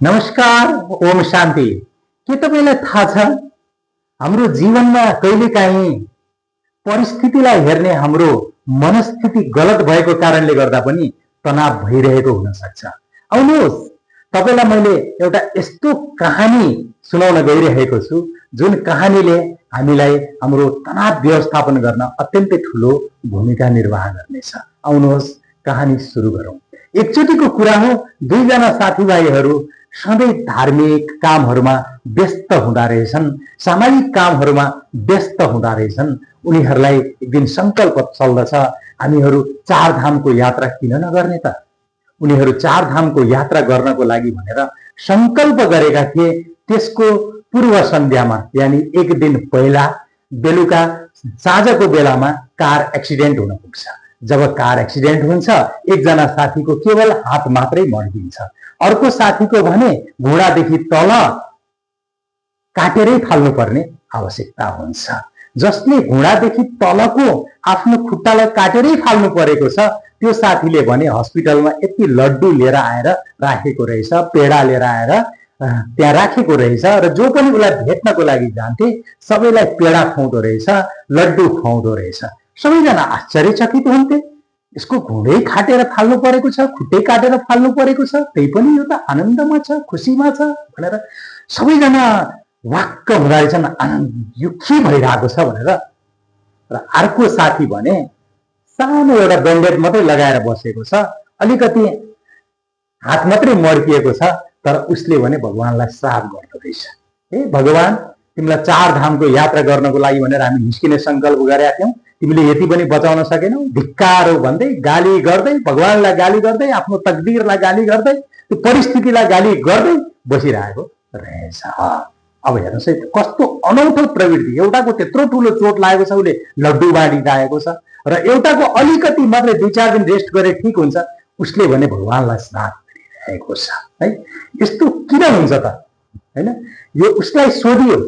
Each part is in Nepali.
नमस्कार, ओम शान्ति। के तपाईलाई थाहा छ हाम्रो जीवनमा कहिलेकाहीँ परिस्थितिलाई हेर्ने हाम्रो मनस्थिति गलत भएको कारणले गर्दा पनि तनाव भइरहेको हुन सक्छ। आउनुहोस्, तपाईलाई मैले एउटा यस्तो कहानी सुनाउन गइरहेको छु जुन कहानीले हामीलाई हाम्रो तनाव व्यवस्थापन गर्न अत्यन्तै ठूलो भूमिका निर्वाह गर्नेछ। आउनुहोस्, कहानी सुरु गरौँ। एकचोटिको कुरा हो, दुईजना साथीभाइहरू सधैँ धार्मिक कामहरूमा व्यस्त हुँदा रहेछन्, सामाजिक कामहरूमा व्यस्त हुँदा रहेछन्। उनीहरूलाई एक दिन संकल्प चल्दछ, हामीहरू चार धामको यात्रा किन नगर्ने त। उनीहरू चार धामको यात्रा गर्नको लागि भनेर संकल्प गरेका थिए। त्यसको पूर्व सन्ध्यामा यानी एक दिन पहिला बेलुका साँझको बेलामा कार एक्सिडेन्ट हुन पुग्छ। जब कार एक्सिडेन्ट हुन्छ, एकजना साथीको केवल हात मात्रै मर्किन्छ, अर्को साथीको भने घुँडादेखि तल काटेरै फाल्नुपर्ने आवश्यकता हुन्छ। जसले घुँडादेखि तलको आफ्नो खुट्टालाई काटेरै फाल्नु परेको छ, त्यो साथीले भने हस्पिटलमा यति लड्डु लिएर आएर राखेको रहेछ, पेडा लिएर आएर त्यहाँ राखेको रहेछ र जो पनि उसलाई भेट्नको लागि जान्थे सबैलाई पेडा खुवाउँदो रहेछ, लड्डु खुवाउँदो रहेछ। सबैजना आश्चर्यचकित हुन्थे। यसको घुँडै काटेर फाल्नु परेको छ, खुट्टै काटेर फाल्नु परेको छ, त्यही पनि यो त आनन्दमा छ, खुसीमा छ भनेर सबैजना वाक्क हुँदा रहेछन्। आनन्द, यो के भइरहेको छ भनेर। र अर्को साथी भने सानो एउटा ब्यान्डेड मात्रै लगाएर बसेको छ, अलिकति हात मात्रै मर्किएको छ, तर उसले भने भगवानलाई श्राप गर्दो रहेछ। हे भगवान, तिमीलाई चार धामको यात्रा गर्नको लागि भनेर हामी निस्किने संकल्प गरेका थियौँ, तिमीले यति पनि बचाउन सकेनौ। धिक्कार हो भन्दै गाली गर्दै, भगवानलाई गाली गर्दै, आफ्नो तकदीरलाई गाली गर्दै, त्यो परिस्थितिलाई गाली गर्दै बसिरहेको रहेछ। अब हेर्नुहोस् है, कस्तो अनौठो प्रवृत्ति। एउटाको त्यत्रो ठुलो चोट लागेको छ, उसले लड्डु बाँडिरहेको छ, र एउटाको अलिकति मात्रै दुई चार दिन रेस्ट गरे ठिक हुन्छ, उसले भने भगवानलाई श्राप गरिरहेको छ। है, यस्तो किन हुन्छ त? हैन, यो उसलाई सोधियो,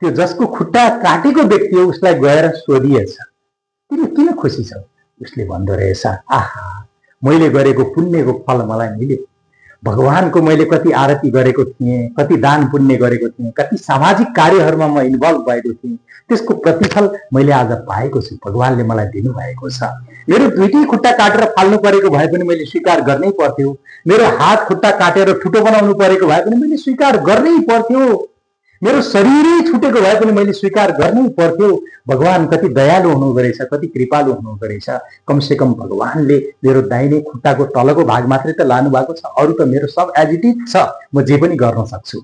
त्यो जसको खुट्टा काटेको व्यक्ति हो, उसलाई गएर सोधिएछ, तिमी किन खुसी छौ? उसले भन्दो रहेछ, आहा, मैले गरेको पुण्यको फल मलाई मिल्यो। भगवानको मैले कति आरती गरेको थिएँ, कति दान पुण्य गरेको थिएँ, कति सामाजिक कार्यहरूमा म इन्भल्भ भएको थिएँ, त्यसको प्रतिफल मैले आज पाएको छु। भगवानले मलाई दिनुभएको छ। मेरो दुईटै खुट्टा काटेर फाल्नु परेको भए पनि मैले स्वीकार गर्नै पर्थ्यो, मेरो हात खुट्टा काटेर ठुटो बनाउनु परेको भए पनि मैले स्वीकार गर्नै पर्थ्यो, मेरो शरीरै छुटेको भए पनि मैले स्वीकार गर्नै पर्थ्यो। भगवान कति दयालु हुनुहुँदो रहेछ, कति कृपालु हुनुहुँदो रहेछ। कमसेकम भगवानले मेरो दाहिने खुट्टाको तलको भाग मात्रै त लानु भएको छ, अरू त मेरो सब एज इट इज छ, म जे पनि गर्न सक्छु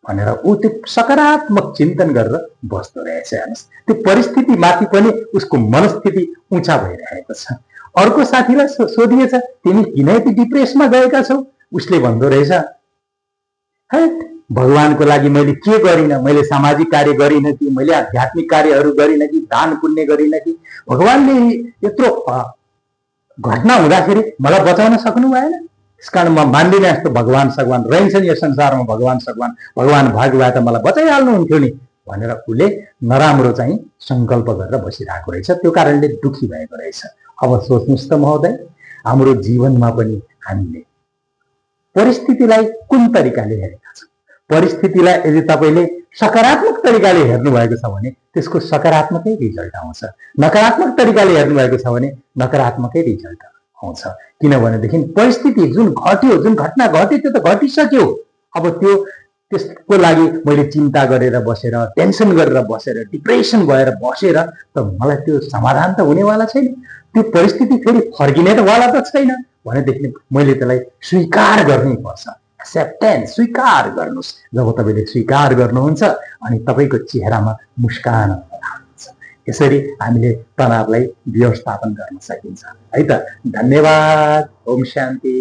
भनेर ऊ त्यो सकारात्मक चिन्तन गरेर बस्दो रहेछ। हेर्नुहोस्, त्यो परिस्थिति माथि पनि उसको मनस्थिति ऊँचा भइरहेको छ। अर्को साथीलाई सोधिएछ, तिमी किन यति डिप्रेसमा गएका छौ? उसले भन्दो रहेछ, भगवानको लागि मैले के गरिनँ? मैले सामाजिक कार्य गरिनँ कि, मैले आध्यात्मिक कार्यहरू गरिनँ कि, दान पुण्य गरिनँ कि? भगवानले यत्रो घटना हुँदाखेरि मलाई बचाउन सक्नु भएन? त्यस कारण म मान्दिनँ यस्तो भगवान सगवान रहन्छन् यो संसारमा। भगवान सगवान, भगवान भएको भए त मलाई बचाइहाल्नुहुन्थ्यो नि भनेर उसले नराम्रो चाहिँ संकल्प गरेर बसिरहेको रहेछ। त्यो कारणले दुखी भएको रहेछ। अब सोच्नुहोस् त महोदय, हाम्रो जीवनमा पनि हामीले परिस्थितिलाई कुन तरिकाले हेरेका छौँ? परिस्थितिलाई यदि तपाईँले सकारात्मक तरिकाले हेर्नुभएको छ भने त्यसको सकारात्मकै रिजल्ट आउँछ, नकारात्मक तरिकाले हेर्नुभएको छ भने नकारात्मकै रिजल्ट आउँछ। किनभनेदेखि परिस्थिति जुन घट्यो, जुन घटना घट्यो, त्यो त घटिसक्यो। अब त्यसको लागि मैले चिन्ता गरेर बसेर, टेन्सन गरेर बसेर, डिप्रेसन भएर बसेर त मलाई त्यो समाधान त हुनेवाला छैन। त्यो परिस्थिति फेरि फर्किने त वाला त छैन। भनेदेखि मैले त्यसलाई स्वीकार गर्नै पर्छ। एक्सेप्टेन्स, स्वीकार गर्नुहोस्। जब तपाईँले स्वीकार गर्नुहुन्छ अनि तपाईँको चेहरामा मुस्कान आउँछ। यसरी हामीले तनावलाई व्यवस्थापन गर्न सकिन्छ। है त। धन्यवाद। ओम शान्ति।